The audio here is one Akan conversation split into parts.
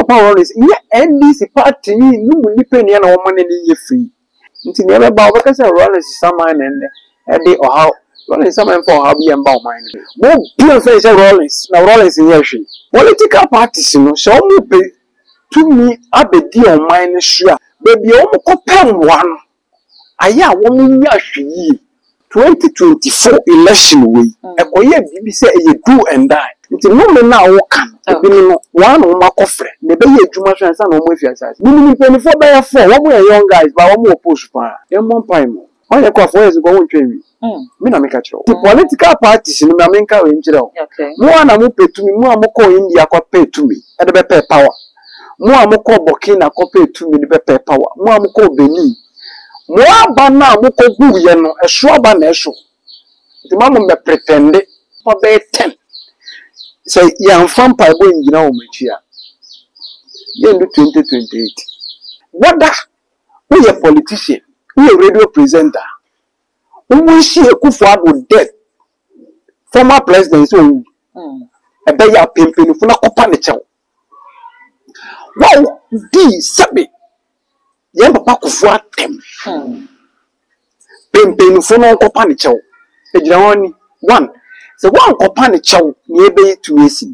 Papa Rollins, yeah, NDC party, no depending on money you free. Until never bow because Rollins is some man and they or how Rollins some for how be and bow mine. More pure face Rollins, now Rollins in Yashi. Political parties, you know, so pay to me up a deal mine sure. Baby, almost pen one. Aya woman Yashi 2024 election way. A coye be say a do and die. It's a moment now one on my offer. Maybe a too much and some of my size. Minimum 24 by 4. One more young guys, but one more push fire. One pine. All your coffee is going to me. Mina make a show. The political parties in America in general. More and pay to me, more Moko India pay to me at the better power. More Moko Burkina pay to me the better power. More Moko Benin. More banana Moko Buyano, a shrub and a show. The mamma may pretend for their 10. Say, young fan by going, you know, Machia. You in 2028. What that? We a politician, we a radio presenter. We see a Kufuor with death. Former president, so a bear pimping for not Kupanichao. Wow, D. Sabi. Young Papa Kufuor them. Pimping for no Kupanichao. A one. So one company chow near bay to AC.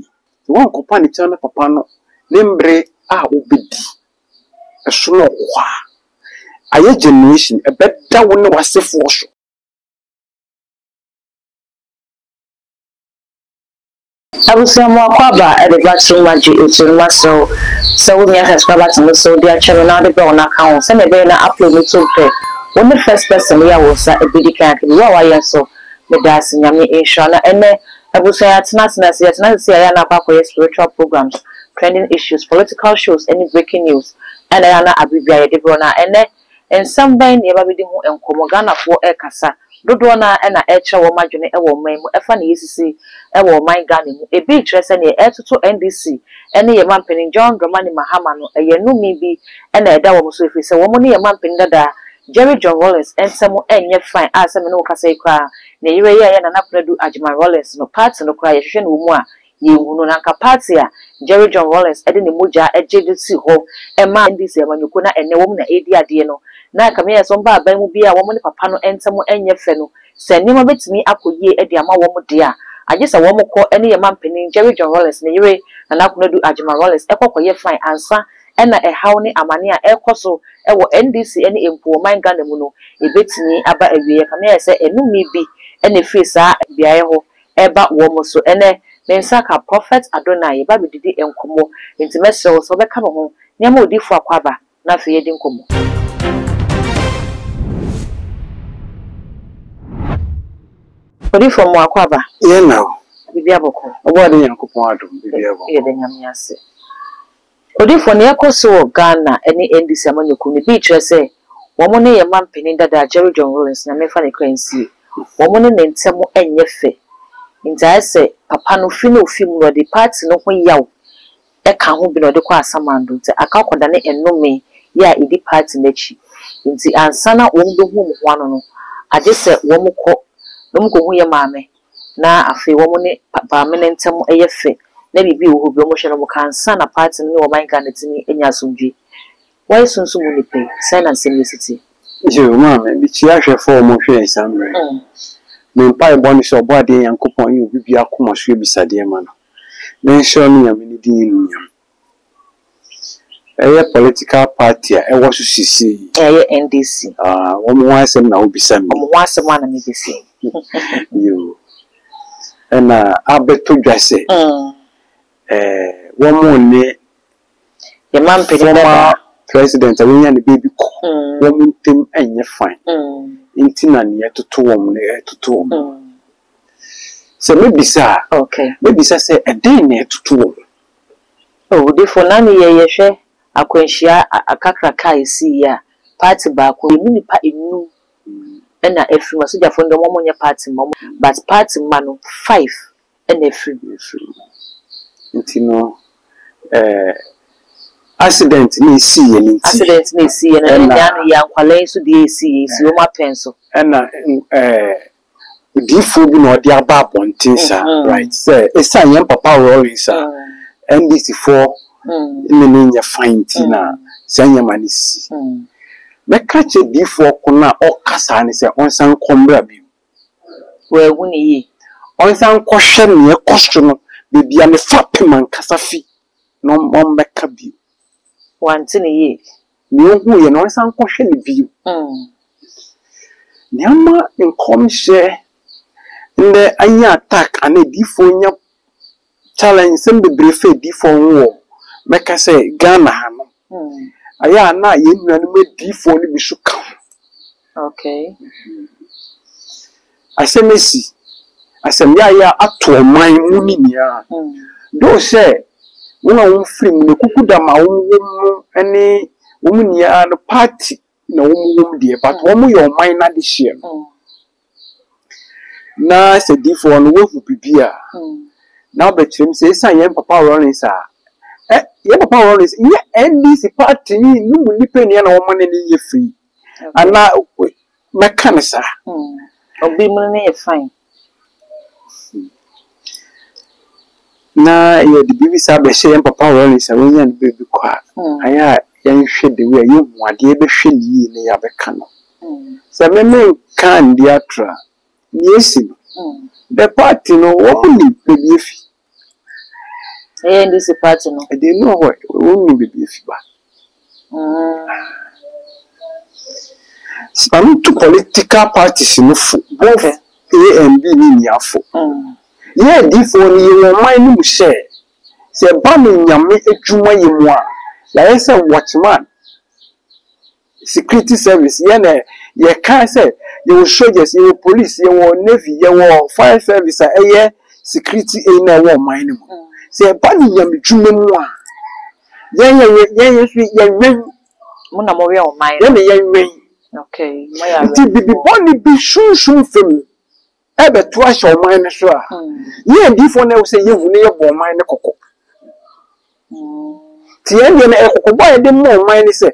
The one company chow na papano, nembre obedi. A slow a generation, a better one was safe wash. I will say more kwaba at the bathroom magic it's in muscle. So we have scrapped and so they are channel now the brown account. Send a banner upload me to pay. When the first person we was a biddy can't be why so. The dancing yami inshana and then I would say at not say spiritual programs, trending issues, political shows, any breaking news, and I am Abibia Debrona and then and some band never be and Komogana for a casa, Dodona and a etcher or margin a woman, a funny easy, a woman gunning, a beach dress and a to NDC, any a man penning John Dramani Mahama, a Yanumi be and a dawam so if it's a woman a man pin that Jerry John Rollins and some and yet fine as some no Casay cry. Na yire ya na napna do Ajima Rollins no parts no cry hwehwe no mu a ye hunu na nka party a Jerry John Rollins ede ne moja eje si ho e ma ndisi e manyuko na ene wom na edi ade no na ka me yeso mba aban mu bia wom ne papa no entamo enye fe no se nima betimi akoyie ede ama wom de a agisa wom ko ene ye mampeni Jerry John Rollins na yire na napna do Ajima Rollins ekokoye fine ansa ena ehaw ne amane a ekoso ewo NDC ene empo man Ghana mu no ebetimi aba awie ka me yese enumi bi ene face biaye ho eba wo so ene mensaka prophet Adonai ba bididi enkomo intimese so be ka no ho nyama odifo akwaba na fe yedi nkomo odifo mo akwaba ye now bibia boko obode yankopon adom bibia boko ye de nyame ase odifo ne yakoso Ghana ene NDC amanyoku ne bi kire se wo mo ne ye mampeni dada Jerry John Rollins na mefa ne kransi woman ne ntemo enye fe nta ese papa no fi no fi mu no de party no ho yaw e ka ho bi no de kwa asamando nti aka koda ne enome ya idi party nachi nti ansana won do hu mu ho ano no ade se won ko no ko hu ye maame na afi won ne papa me ne ntemo eye fe na bibi wo bi mo hwe no mo kan sana party no wo man kan timi enya sumdwi why sunsu mu ni pe sana simplicity yo mama bi chia hwe for mo hwe ensamre me pa boni so boade yankopon yi bibi akoma so ebisade ma no me sure me yam ni din nyam eye political party e wo so sisi eye NDC wo mo asem na obisa me wo asem na me bisi yo ena abeto dwase wo mo ne ye man pe president awenya ne baby ko wo muntem enye fine intina ne etoto wom ne etoto wom so mebisa okay mebisa say eden ne etoto wom oh defo na ne yehwe akwanhia akakra kai si ya party ba ko emu nipa enu na efri ma soja fondo mo nya party mo but party ma no 5 na efri intino accident ni si ye ni accident ni si ye na nya ya nkwale so de si o ma penso na difo bi no de aba bontin sa right say esan yan papa Rollins NDC for Many fine tina, Sanya Manisi. The catch a before Kona or Cassan is on some combrabu. Where winnie On some caution near costume, be an fatman Casafi, no more Macabu. once in a year. No, we know some caution view. Nyama in come share in the anya attack and a defonia challenge send the brief defon war. Make I say Ghana. Aya na yen made defon be should come. Okay. I say Messi. I say ya up to my munia. Do say one free the kukuda ma any woman ya the party no woman dear, but one your mind not this year. Na say defon wo bibia. Now bet him say san papa running sir. Your papa is NDC party, no depending on money you free. And now, mechanism. Or be money fine. Now, you're the baby Sabbath, and papa is a woman baby quiet. I young shed the way you want the ever shed ye in the other canoe. So, men can the atra. Yes, the party no woman baby if. And this is part no. I didn't know what woman baby if. Some two political parties in both A and B in Yafo. Yeah, therefore, you mind share. Say, Bamming Yami, a Juma Yamwa. Like I said, watchman. Security service, Yana, ye can't say, you will show us, you police, you will navy, you will fire service, a year security in a war mine. Say, Bamming Yami Juma. Yan ring. Monamoria or mine. Yan ring. Okay, my baby bonny be soon from ever twice or mine, sure. Ye and if one else say you will never mine a cocoa. Tian and a why the more mine say,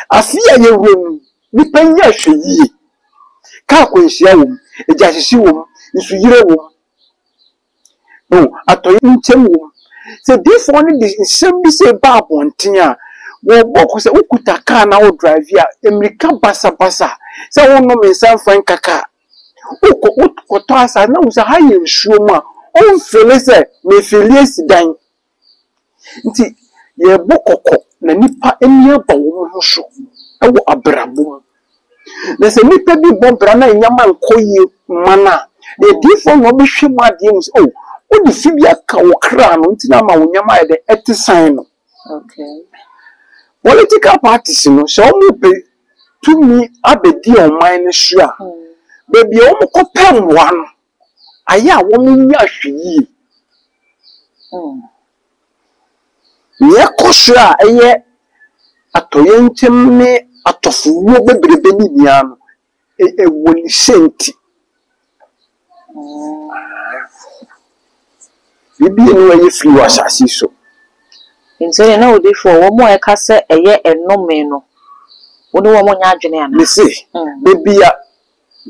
I fear you room, we pay yes, ye. Carquin shell, a just shoe, is you. No, I told you, tell you. So this one is simply say Bob one tia. Well, Boko say, Ukuta car now drive ya, Emrika basa basa. Say, one no me san friend kaka. Uko toasa na usa haye shuma. Fele say, me fele si dan. Nti, ye boko na nipa enya ba wo ho so. Ewo abrabo. Na se nipa bi bombra na nyama nkoye mana. The different no be hwemu ade mu. Oh, wo di fibia ka wo kra no nti na ma wo nyama de etisan no. Okay. Political parties, you know, so to me, I be dear mine sure. Baby, almost compare one. I ya woman yashi. Near Kosha, a year at Toyentum me at of Robert Beninian, a woolly saint. Maybe anyway, if you was as you so. In saying no, therefore, one more cassa a year and no meno. One more yard, me say, maybe a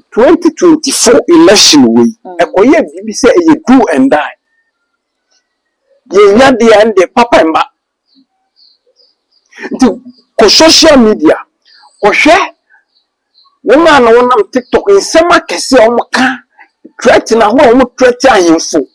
2024 election way. A coyer be say you do and die. Ye yard the end the papa and back. To social media, or share. Woman, I want TikTok in summer can say, oh, my car, threatening a home, threatening for.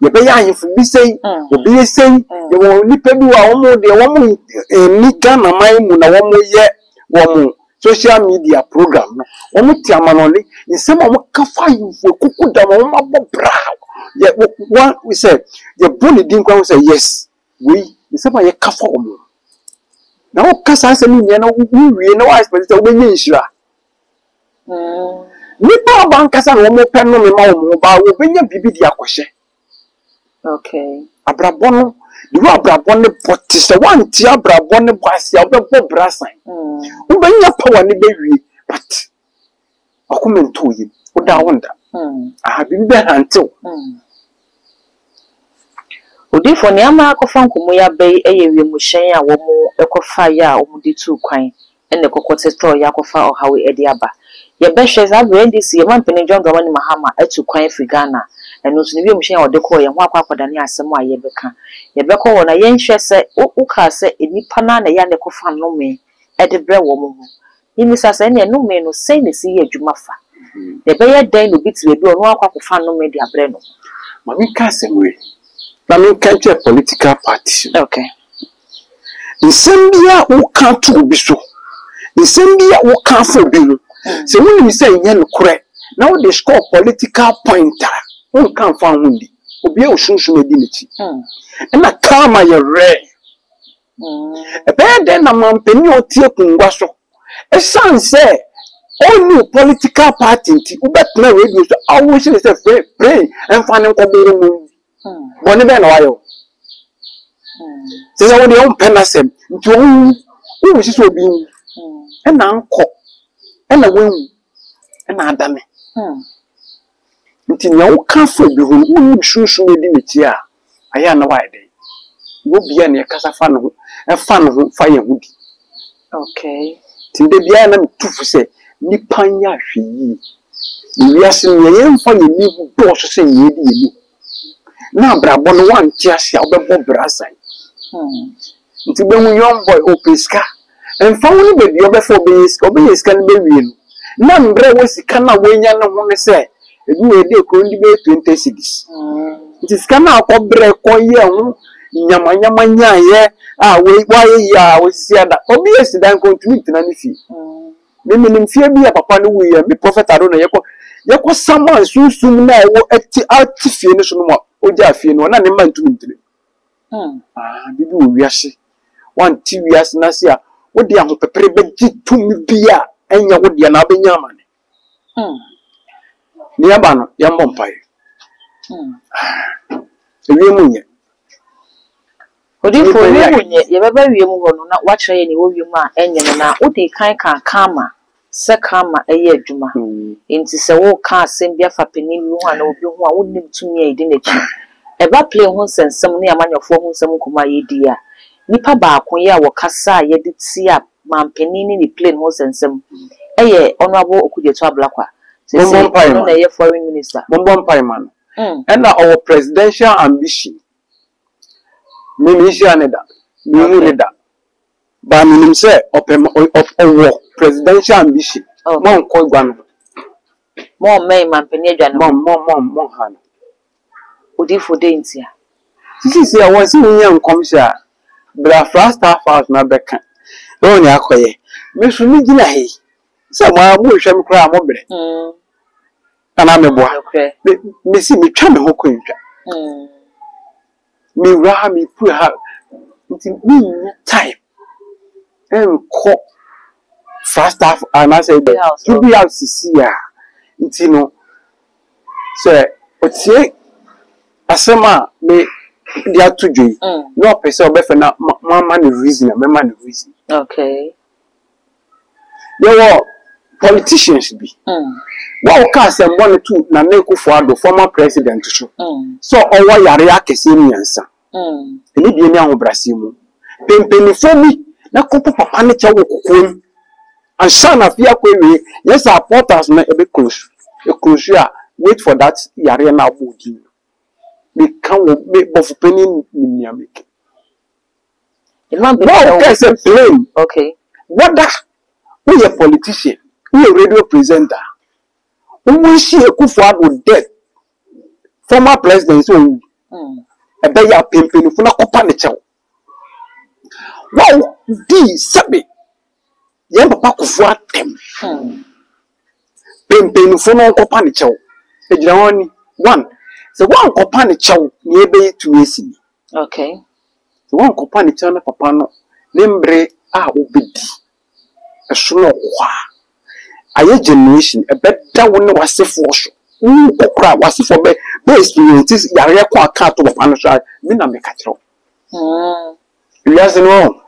You be a be say, you be say, you will nip do a woman, the woman in Ghana, my moon, a woman yet, woman, social media program. Woman, Tiamanoli, in some of Kafa, you for Kuku, the woman, brow. Yet, what we said, your bully didn't go say, yes, we, in some of your Kafa. Now, Casa, you know, I suppose the women is Nipa bankasa na omo pen no me ma omo ba wo benya bibi dia kwhye. Okay. Abrabon the abrabon ne poti se wan ti abrabon ne boase obebo brasan. Wo benya power ne bewie but akomento yi wo da wonda. Bibi be hantew. Odi fo ne ama akofa nkomo ya bei eyewie mu hyen a wo mu ekofa ya wo mu di tu kwan ene kokote store ya akofa ohawe edi aba. Ye behwe za brand this ye man pene John Dramani Mahama etu kwan fi Ghana and no so ne bi o de call ye ho akwakoda ne asem a ye beka ye beka wo na ye nhwe se wo ka se enipa na ya ne kofa no me e de bre wo mo ho yimi sasa ne no me no sei ne si ye adwuma fa de be ye dan no biti we bi o no akwakofa no me de abre no mami ka se we na me ka twa political party okay nsembia wo ka to bi so nsembia wo ka fo bi no se woni mi say nya no kore na wo de score political pointer wo kan fa hundi obi e osunsun edi nechi na kama ye re be na mampeni otie kungwa so e san say only political party nti ubetna radio so awo shi say pray and fan nko bere mu boni be na wayo se wo de on penasem nti wo shi so obi e na nko e na wen e na adame nti nya wo ka fo bi ho wo sunsun edi nechi a aya na waide wo bia na kasa fa no e fa no fa ye hudi okay tinde bia na tufu se ni panya hwi ni wiase ne ye mfa ye ni bo so se ye di ye na brabo no wan ti ase obebo brasan nti be mu young boy opeska emfa woni be bi obefo be yeska ne be wie no na mbre wo sika na wenya ne ho ne se ebi we de ko ndi be 26 nti sika na akobre ko ye ho nyama nyaye we waye ya we siada obi esidan continue na ni fi mimi nimfie bi ya papa no wi ya mi prophet Arona yeko someone susum na wo ati fie ne so no oja fie no na ne man tumi ntire bibi wo wiase wan ti wiase na se a wo de aho pepere beji tumi bia enya wo de na abenya amane ni aba no ya mbompai ewie munye odi fo ni munye ye baba wie mu ho no na wa kire ye ni wo wie mu a enye no na wo de kan kama se kama eye adwuma enti se wo ka asem bia fa panin wi ho na obi ho a wo nim tumi edi na chi e ba play ho sensem ne amanyofo ho nsem nkoma ye di a nipa ba akon ye a wo kasa ye de ti a mampanin ni play ho sensem eye honorable Okudieto Ablakwa se no na ye foreign minister bombom man and our presidential ambition Minister Neda, Neda. But minim say of presidential ambition. Mon call one. More may man penedran, more hand. Odi for dainty. This is here was in young commissioner. But first half house na bekan. Don't ya koye. Miss Nigina he. So my wish am cry mobile. And I'm a boy. Missy me try me ho kwintwa. Me raha me pu ha nti me time enko first half and I say to be out see ya nti no so otie asema me dia tudwe no person obefe na mama the reason na mama the reason okay there were politicians be what cast and one two na Neko Fuado former president so owo yare akese miansa eni bi eni ahun brasimu pempeni fomi na kopo papa ne chawo kokom ansa na fia kwewe yes supporters na ebe close a wait for that yare na abodi me kan wo me bofu peni nimia make no okay plain okay whether we a politician we a radio presenter we see Kufuado death former president so ebe ya pempeni funa kopa ne chew wow di sabe ye papa Kufuado tem pempeni funa kopa ne chew ejira woni one so one kopa ne chew ne ebe tu esi okay so one kopa ne chew na papa no lembre a obedi eso no kwa aye generation ebeda woni wasefo so ukokra wasefo be experience yare kwa aka to papa no so me na me ka kiro yes no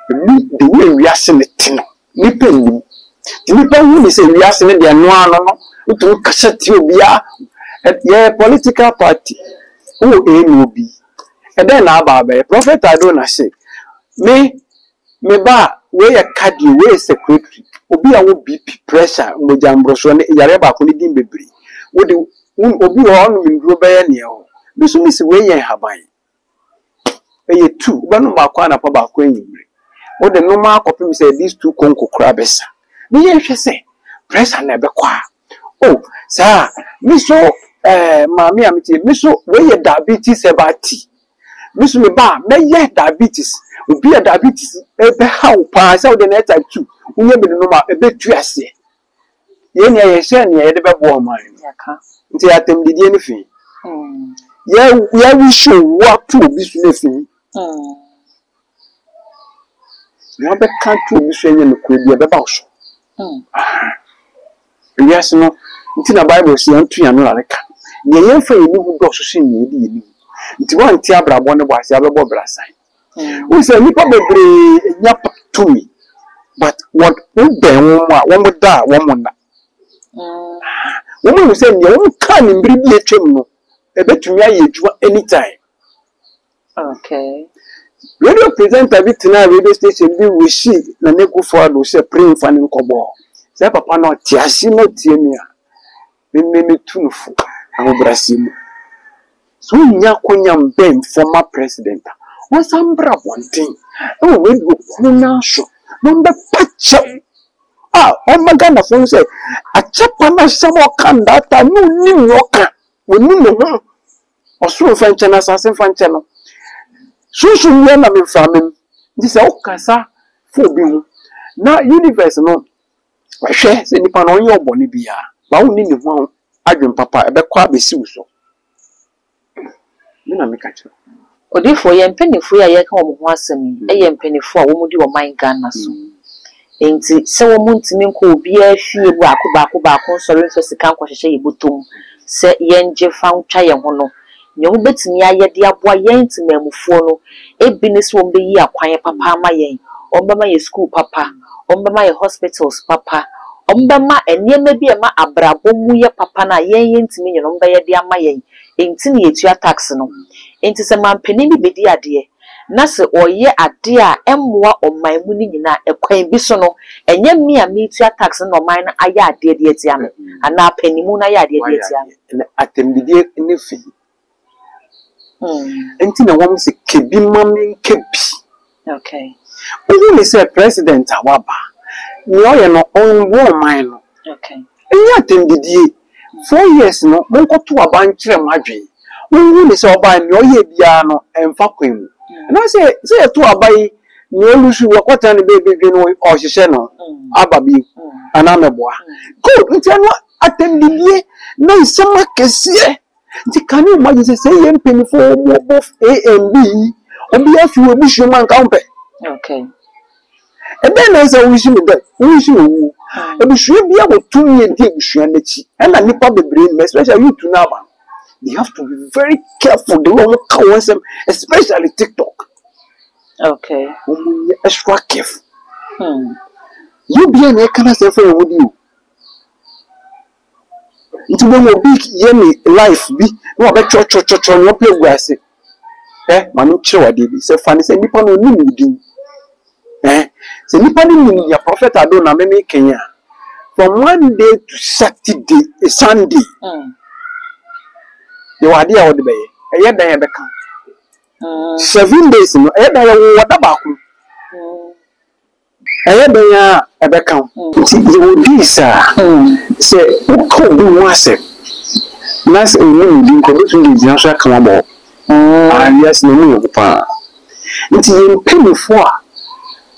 the way we are seeing it no nipa ni say we are seeing the no no utu kasati obia ye political party o NOB and then aba prophet Arona say me ba we a cardi we secretary obi a wo BP pressure mojambro so ne yare ba ko ni din bebre wo de obi on mindro be ye ne ho bisu misi we yen haban eye two ba no ba kwa na pa ba kwa nyimre o de no ma akopim say these two konko kra besa me ye hwe say pressure na be kwa oh sir miso mami amiti miso we ye diabetes ebati miso me ba me ye diabetes obi ya diabetes ebe how pa say de na type 2 unye be no ma ebe tu ase ye ne ye hye ne ye de be bo man yaka nti atem didi eni fi ye we show what to obi su ne fi na be kan to obi su enye no ko bi e be ba so yes no nti na bible say antu ya no la ka ne ye fa eni hu do so se ne edi eni nti wan ti abrabo ne bo ase abebo brasan we say nipa bebre nya to me but what we ben wo mo da wo mo na woman say ne wo kan mbiri bi etwem no e betumi aye adwuma anytime okay radio presenter bi tina radio station bi we see na ne go forward say pray fan nkobo say papa no ti ase no tie mi a me tunfu awo brasim so nya konya mbem former president won sambra bonten e wo we go kuna so no mbe pacha omaga na phone say achapa na samo kan data no ni nwoka wonu no ho osoro fanche na sase fanche no susu ye na me famem ndi say okasa fo bi mu na universe no hwe se nipa no onye obone bia ba woni ni ho adwen papa ebe kwa besi uso me na me ka kire odifo ye mpanifo ya ye ka wo ho asem ye mpanifo a wo mudi wo man Ghana so enti se wo muntimi nko obi afie baako so renso sika nko hyehyɛ yebotom se yenje fa ntwa ye ho no nye wo betimi ayede aboa ye ntimamufuo no ebi ne se wo mbe yi akwan papa ama ye ombema ye school papa ombema ye hospitals papa ombema enema bi ema abrabo mu ye papa na ye ntimi nye no mbe ye de ama ye enti ne yetua tax no enti se mampani bi bedi ade na se oye ade a emmoa oman mu ni nyina ekwan bi so no enye mi a metua tax no oman na aya ade de atia me ana panimu na aya ade de atia me atembidie ne fi enti na won se kebi mame kebi okay owu le say president awaba ni oye no on wo man no okay enya atembidie 4 years no monko to abankire madwe owu le say oba ni oye bia no emfa kwem na say to abai ni olusu wo kwata ne bebe no o hyehyɛ no ababi ana meboa good nti no atembidie na nsema kese nti kan you imagine say ye mpenifo mo both A and B obi afi we busu man ka mpe okay ebe na say we should that we should wu ebusu bia go tun ye di ebusu anachi na nipa bebre especially you to now they have to be very careful the one who can especially TikTok okay extra careful you be an ekana say for you nti bo mo big ye me life bi no be cho no play guase manu kire wade bi say fani say nipa no ni mudin say nipa ni ya prophet ado na me Kenya from one day to Saturday a Sunday you wade a wode be ye dan ye be kan 7 days no e dan ye wada ba ku dan ya e be kan you this say ko do wase nas enu din ko do tun di janso kan abo yes no mu pa nti ye mpemfo a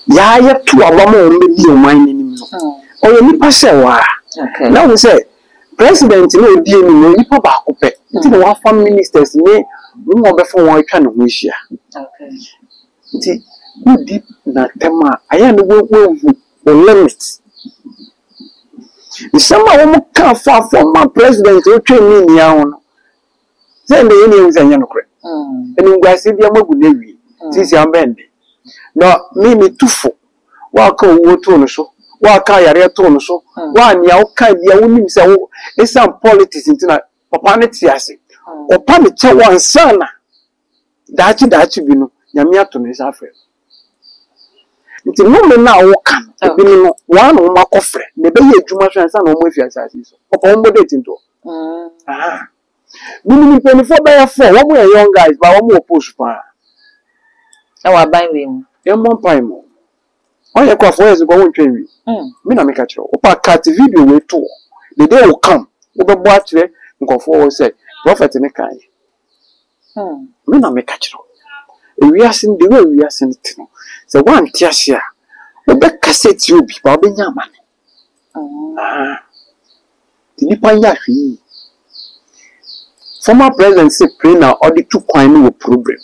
ya ye to abamo o me bi o man ni no o ye nipa se wa na we say president no di ni no nipa ba ko pe nti no wa fam ministers ni mo be fo won atwa ne ho hia nti udi na tema aya no wo limit Isama wo ka fa former president o twemi ni ahun say na ye ni nzanya no kre enu gwase bia magu na wi sisi ambende no mi tufo wa ka wo to no so wa ka yare to no so wa nia wo ka bia wo nim se wo esam politics ntina papa ne ti ase opa ne che wan sana daachi bi no nyame ato ne sa afre nti no me na wo kan ebi no wa no ma kofre ne be ye adwuma so ansa na o mo fi asase so papa mo date nto Mini penny for by a 4, one more young guys, but one more push pa. I buy him. Young one pine more. All your cough is going to me. Mina make a show. Opa cat video way too. The day will come. Over what way, go forward say, Prophet in a kind. Mina make a show. We are seeing the way we are seeing it. So one Tiasia. The cassette you be Bobby Yaman. The Nipan Yashi. Former president said, pray now, or the 2 coin problem.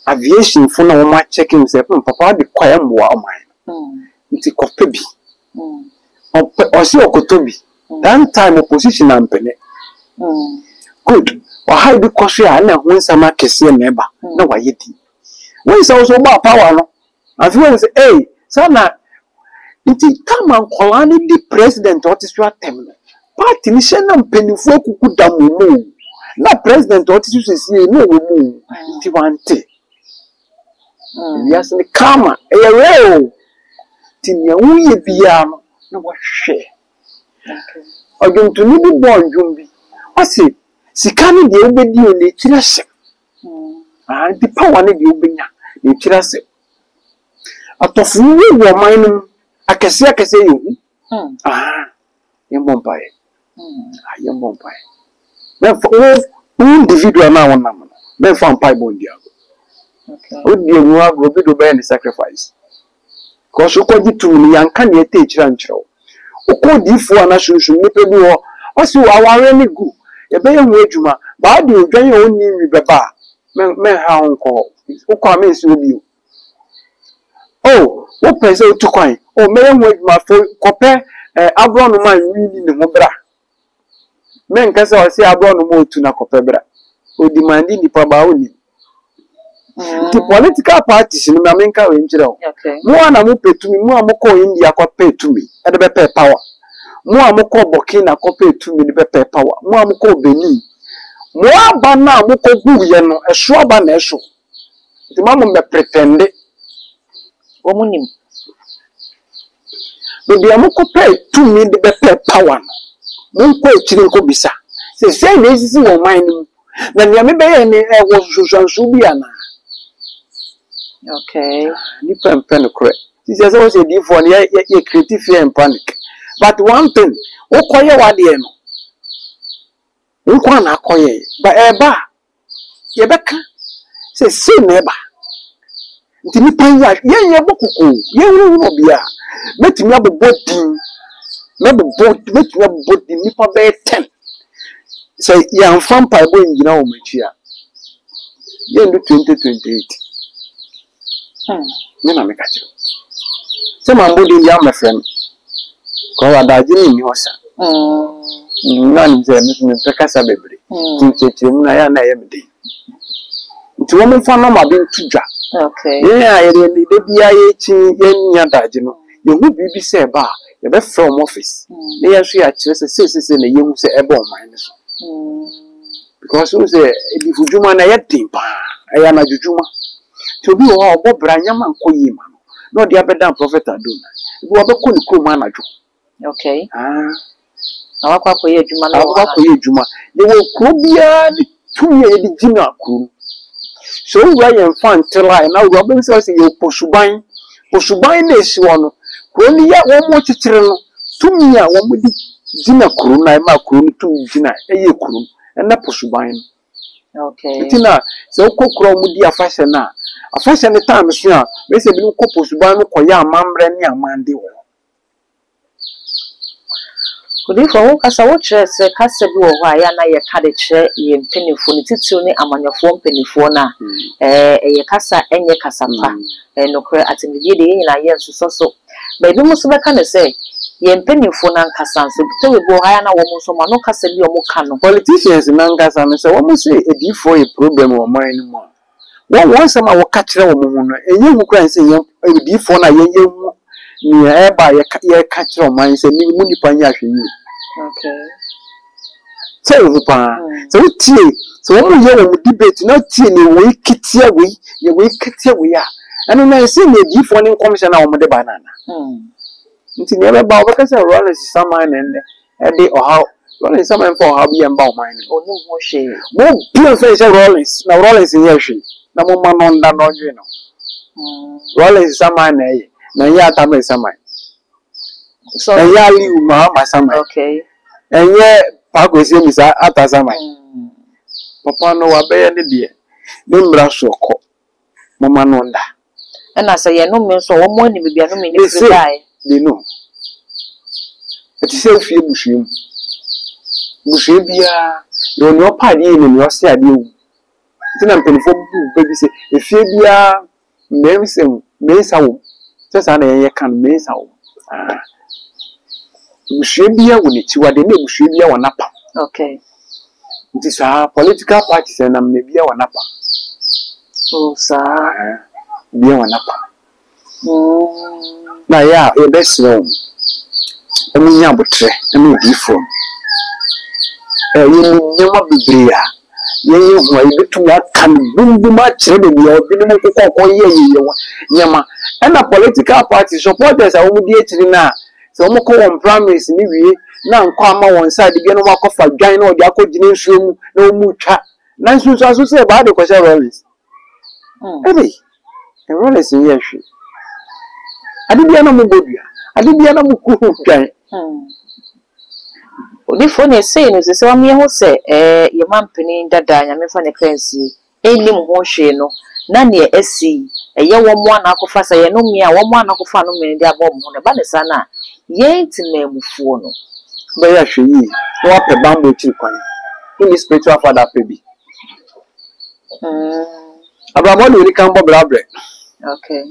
Aviation for no more checking himself, and Papa the quiet war mine. It's a copy. Or see a cotobi. That time opposition and penny. Good. Or hide the caution and when some markets see a neighbor. No, I yet. When is also about power. And if you say, hey, Sana, it's come and call the president or this term. Party mission and penny for could damn. Na president what you say no mu nti wante yes ni kama real tinya wuye bia no na wo hwe oduntu ni bi bon dwumbi wase sika ni de obedi o le kira se di power ni de obenya le kira se atofu wo man no akese yehu yembompai yembompai individual now one man. Men found pie bone diago. Would be a new agro do by any sacrifice. Cause you call it to me and can you teach rancho? O called you for an assumption, maybe or what's you are any good. A bay of Wajuma, but you drain your own name with the bar. Men how uncle. Who comments will you? Oh, what person to coin? Oh, men wait my phone, compare Abron man really in the Mobra. Men can say Abron more to Nakopebra. Who demanding the Pabauni. The political parties in America in general. More and I pay to me, more Moko India pay to me at the better power. More Moko Burkina pay to me the better power. More Moko Benin. More Bana Moko Guyano, a shrub and a show. The mamma may pretend it. Woman. But the Amoko pay to me the better power. Don't pay Chilinko Bisa. Say, this is your mind. Then the American was Subiana. Okay. Nipper and Penocre. This is also a different, ye creative fear and panic. But one thing, Okoya Wadiano. Ukwana Koye, but Eba Yebeka says, say never. Nipanya, ye boku, ye will be a. Let me have a boating. Let me have a boat in Nipper Bay 10. Say, young fan pie boy, you know, Machia. Ye do 2028. Nena make a joke. Some are good in my friend. Call a dajin in your son. None is a Pecasa baby. I am every day. To woman for no more being too jack. Okay. Yeah, the BIH Yadajino. You would be say bar, the best from office. They actually at sisters in the young say a bomb minus. Because who say, if you man, I had timber, I am a jujuma. To be all Bob Branyam and Koyima. Not the other damn prophet Aduna. You are the cool manager. Okay. Our Juma. They will Kobia 2 years dinner crew. So I am fun till I now Robinson say you Poshubain. Poshubain is one. Only yet one more children. 2 years one with dinner crew, my crew, 2 dinner, a year crew, and that Poshubain. Okay. Tina, so Kokro Mudia fashion now. A fashion the time is here. We say, you couples by no Koya, Mambrani, and Mandi. Could you for us a watch as a Cassabu, why I had a chair in penny for the tituni among your phone penny for now, a Casa and your Cassampa, and no credit at the day in a year so. But you must can say, Yen penny for Nancasan, so tell you, Bohana, almost so no Cassabi or Mocano. Politicians in Nancasan, so almost say a deep for a problem or mine more. Once some our catcher woman, and you can say, a deep for a young. Near by a catcher of mine, say, Munipanya. Okay. So, tea. So, when we debate, not tea, we kitty away, you will kitty away. And when I see a deep one commission on the banana. It's never about because I roll as some man and a day or how Rollins some for how be and bow mine. Oh, no more shade. More pure face Rollins. Now Rollins in here she. No more man on that, you know. Rollins some man, eh? Now ya tame some mine. So ya live Mahama some. Okay. And yeah, Paco is in his at some mine. Papa no obey any dear. Don't brush your coat. Mamma no da. And I say, no means so one morning, maybe I don't mean if you die. They know. It is a few bushim. Bushibia, you're no party in your sad you. Then I'm painful, baby say, if you be a mesa, just an can mesa. Bushibia will it you are the name Bushibia one upper. Okay. It is our political parties and I'm maybe one upper. Oh, sir, be one upper. Now, yeah, your best known. I mean, you are a new different. You never be there. You were to what can boom much in your minimum. Yama, and a political party supporters are only now. So, I'm calling promise, maybe now come on one side again. Walk off a giant or Jaco Dination, no mucha. Nice news, as you say about the question, Rollins. Hey, and Rollins in here. I did be an Amubudia. I did be an Amuku. The phone is saying, is the same who say, your man penny that die, and me for the currency, ain't him no, none near SC, a young one, Uncle Fassa, no me, one Uncle Fan, me, their bomb on a banasana, yet in name for no. But actually, no up a bamboo chicken. In the spiritual father, baby. About what will come Bob. Okay.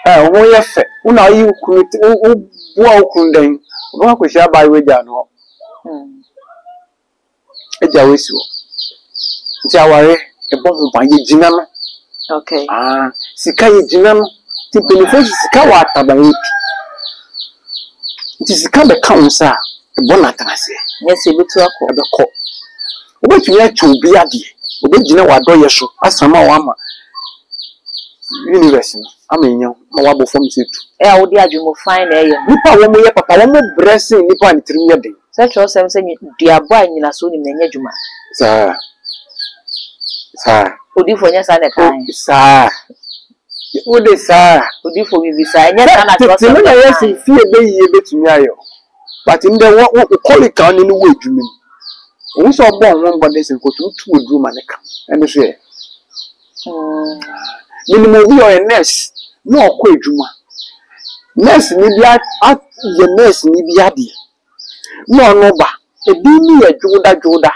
Oh, yes, when are you could walk on one could share by with Jano. It's a whistle. It's our a bomb by Jinam. Okay. Sikai Jinam, Timpany Sikawata by it. It is a kind of counsel, a bonatase. Yes, a bit to a court. What you have to be at the original Wadoyaso, as some Mahama University. I mean, Mawabo from it. Oh, dear, you will find a Nipa woman, Papa, one blessing Nipa and 3 years. Such as I'm saying, dear boy, in a soon in the Nejuma. Sir, would you for your son a kind? Sir, would they, sir, would you for me beside? Yes, I fear they bit me. But in the what we call it down in the way, you mean. We saw born one body and go to 2 room and the share. Minimum, we are a nurse, no quay juma. Nurse, maybe at the nurse, maybe at the no, a dini a Joda.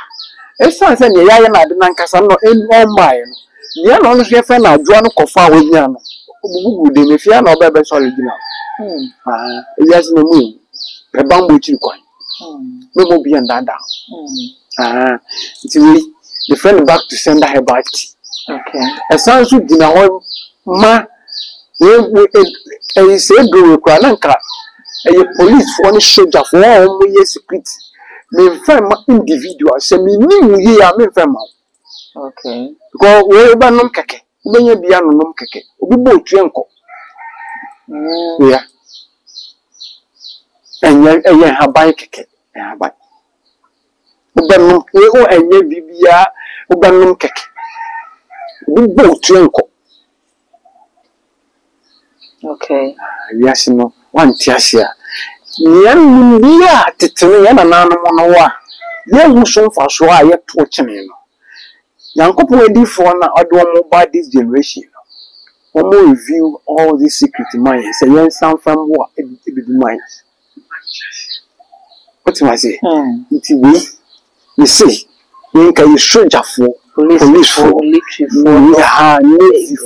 A son said, Yaya, I didn't Cassano in all mine. The other chef and I draw no coffee with Yano. Who did if you are not better original? Yes, no moon. A bamboo chicken. No more be and that down. It's really the friend back to send her back. Okay. A son should dinner ma. We say go Krananka. A police for any soldier for all my secret. Me find my individual. Say me new here. Me find my. Okay. Because we ba nom keke. We be bia no nom keke. Obi bo twenko. Yeah. Enya haban keke. Haban. Obi nom we o enya bibia. Obi nom keke. Obi bo twenko. Okay. Yes, no. One tiasia. Yan Mia Titani and an animal. Yan who so far so I yet watching. Yanko ready for an adorable by this generation. One more review all these secret minds. A young sound from what it be minds. What do I say? You see, you can shoot for police for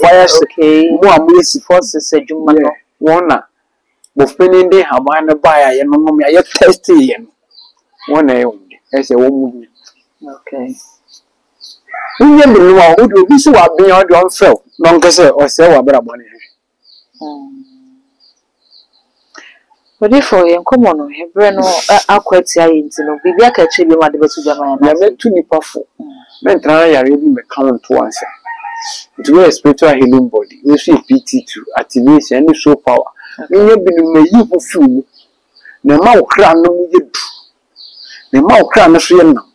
fire. Okay, more police forces a Juma. One. Both penny day have a buyer and no me yet testy and 1 only as a woman. Okay. We never know who will be so I've been out on fell, longer or sell about money. But if for him, come on, Breno, I'll quite say, maybe I can chill you at the best of Jamaica. I met 2 nipafu. Men try a reading the count to answer. To a spiritual healing body, we see PT to activate any show power. We have been a evil fool. The mouth crown no yet. The mouth crown is real now.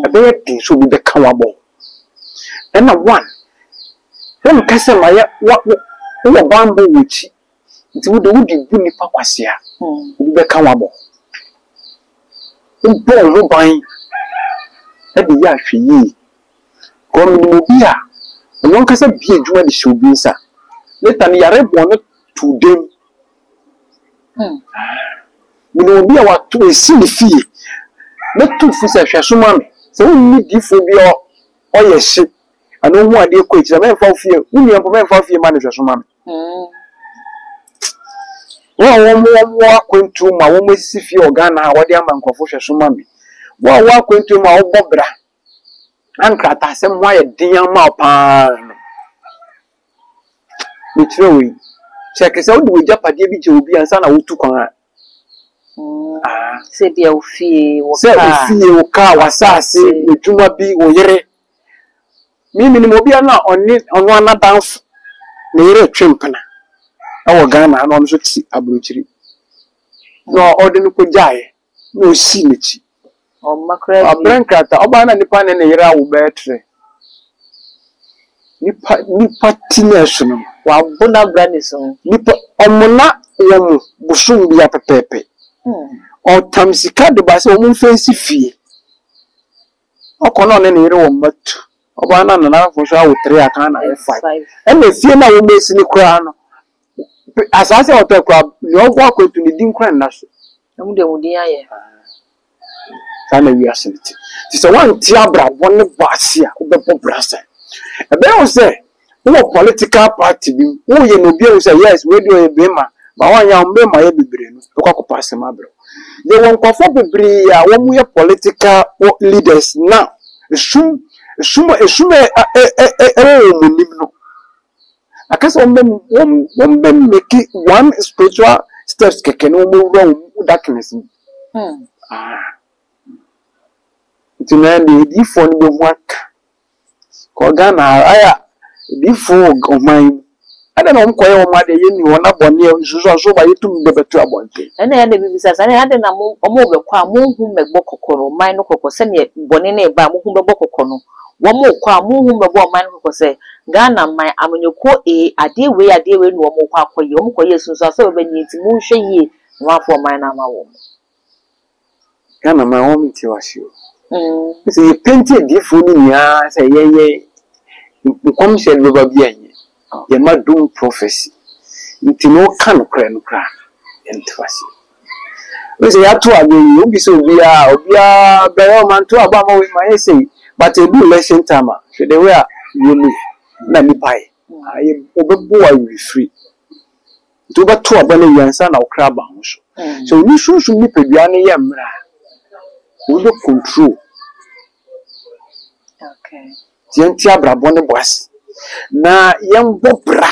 A bear thing should be the cowabo. And a one. When Cassamaya, what bamboo which it would do Bunny Paquasia, would be cowabo. In Paul buying at the Yashi ye. Come in Mobia. And one Casa be a jewel should be, sir. Let me a bonnet to them. We will be our to a silly fee. Not too for such a man. So we need you for your or your ship. I don't want to quit the man for fear. We are for fear manager, man. Well, one walk into my own Mississippi or Ghana, what the man for mammy. Well, walk into my own Bobra. And cut us some wire dear mouth. Literally, check us out with Japadi to be and son of Tukan. Say, be a fee, or car was sassy, with Juma be or yere. Mimi Mobiana on one dance near a chimpana. Our Ghana and on such a butchery. No ordinary Pujai, no simichi. Or mackerel, a brancat, Obana Nipan and a Yara battery. Nipatination, while Bona Granison, Nipa Omona, Busum be a pepe. Or Tamsika de Bass, or fancy fee. Or Conon and Hero, but Obana and I for sure with 3 and 5. And the fear now will make in the crown. As I said, the crowd, no walk with the Din Cranas. No, they would hear. Family assent. It's a one tiabra, one basia, the brassa. A bear say, no political party, who you know, Bill say, yes, radio a bema, but one young man, my baby brain, to cock pass a mabro. They won't conform with Bria, when we are political leaders now. Assume I guess one make one spiritual steps can no move wrong darkness. It's an idea for the work. Kogana, I before of mine. I don't know quite what my you want up on you, so by you to the better one thing. And then the business, and I had a mobile quam whom make Bocco, mine or send it bonine by whom the Bocco. One more quam whom the boy man who say, Ghana, my avenue co a dear way, no more quack for you, yes, so when you moon ye, one for my nama woman. Ghana, my woman to us you. See, painted different in ya, say, yea, you come said over bien. You might do prophecy. Into no can cry and cry and trust you. We say, I told you, you be so be a better man to Obama with my essay, but a good lesson time. So they were you let me buy. I am over boy will free. To but 2 abandon and son of crab bounce. So you should be Pibiani Yamra. We don't control. Okay. Gentia Brabon was. Na young Bobra.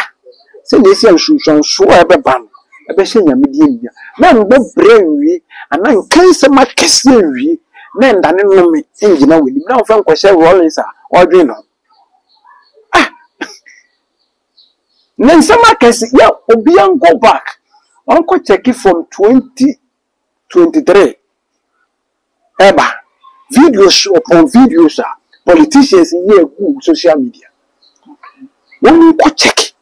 Say this young shoe so ever ban. A bessin ya medium. Man Bob brain and then cancer my castle. Men than in me, engine with him now from Quasha Rollins or Drino. Ah, then some markets, yeah, Obian go back. Uncle check it from 2023. Ever videos upon videos, politicians in here who social media. One you go check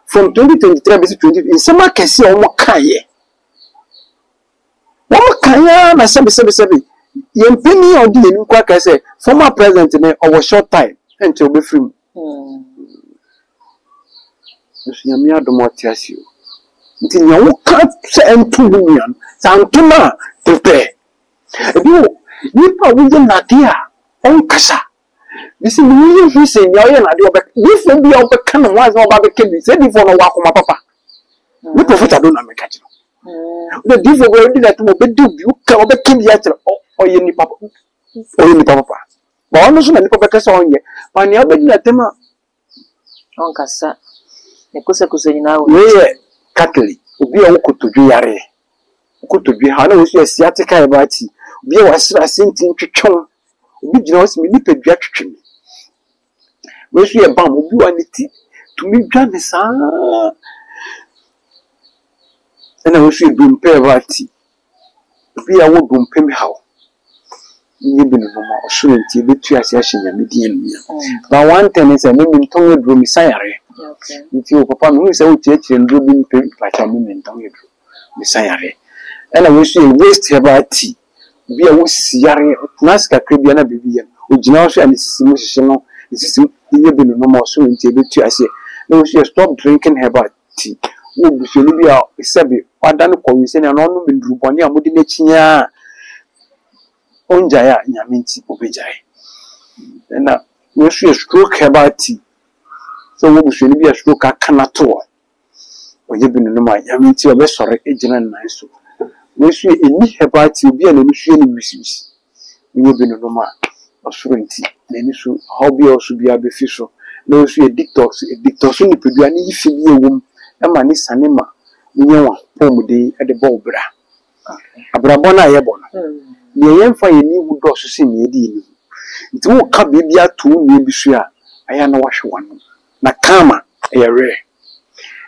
from 2023 to 20 in some markets, see on what can ye. One can na 777. Yen penny or the new quack say former president in our short time until be free. Yamia do more tears you. Until you can't say and 2 million. Santuma prepare. You probably not here. On Casa. You see, you say, you're not this will be of the kind of ones about the kid. Said before no walk my papa. You profit, I don't know. The different way that will be do you come back in the or you papa or you papa. But I'm not sure that on ye. But you're being at them on Cassa. The Cosa now, we Catholic, be a cook to do yare. Could to be Hano, you Asiatic about you. Be a sent into chong. We just nip a jacket. We see a bomb will do anything to me, Janice. And I wish you bring pay about tea. Be a wood room pay me how. you been no more shouldn't you be 2 years in median. But one thing is a woman tongue drew me sire. If you papa me say church and drew me like a woman tongue drew me sire. And I wish you waste about tea. Be a wuss yare, Naska Caribbean baby, which now and is emotional. This is you been no more soon to be 2 years. No, she stop drinking her tea. Would be Philipia, Sabi, or done coincidence and on women drew Bonnie and Mudinachia. Onjaya Yaminti Obijay. And now we should a stroke about tea. So we should be a stroke at Kanator. When you've been no my Yaminti or best sorry, agent and nice. We should any about tea be an initial misuse. When you've been no man or surety, then you should hobby also be artificial. No, she a dictator in the Puduani, if you be a woman, a man is anima. We know one day at the Bobra. Abrabona Yabon. Near for a new dog to see me a deal. It won't come baby at 2 maybe sure. I am no wash one. Nakama, a rare.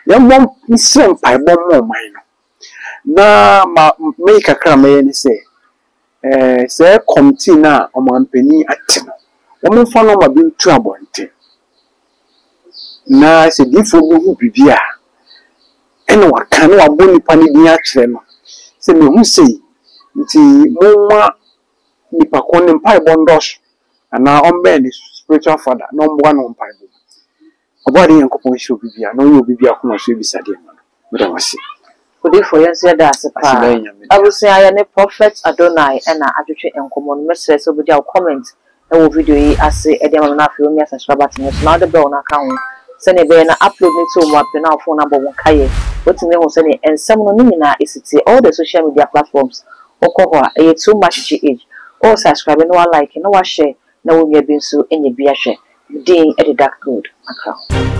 Young one is sent by one more mine. Na make a cram and say, Sir, come tina on my penny at 10. Woman found on my being trouble. Na se difo bu bibia ene wa kan wa boni pani dia kire no se me hu sei nti monwa nipa kon mpai bondos ana ombe ni spiritual father no mbo na mpai bo obodi yankopon hye bibia no yo bibia ko no so ebisade no me wasi odi for yense da asepa abusi aya ne prophet Adonai ena adwetwe enkomo no mesre so bodi comment e wo video yi ase e de ma na afi o mi asasraba tin so na de be ona ka ho send a na upload me to my phone number one kaye. What me who send and someone nimina is all the social media platforms. Okoho a too much age. All subscribe no like no share no we be so any be share. Ding at the dark good account.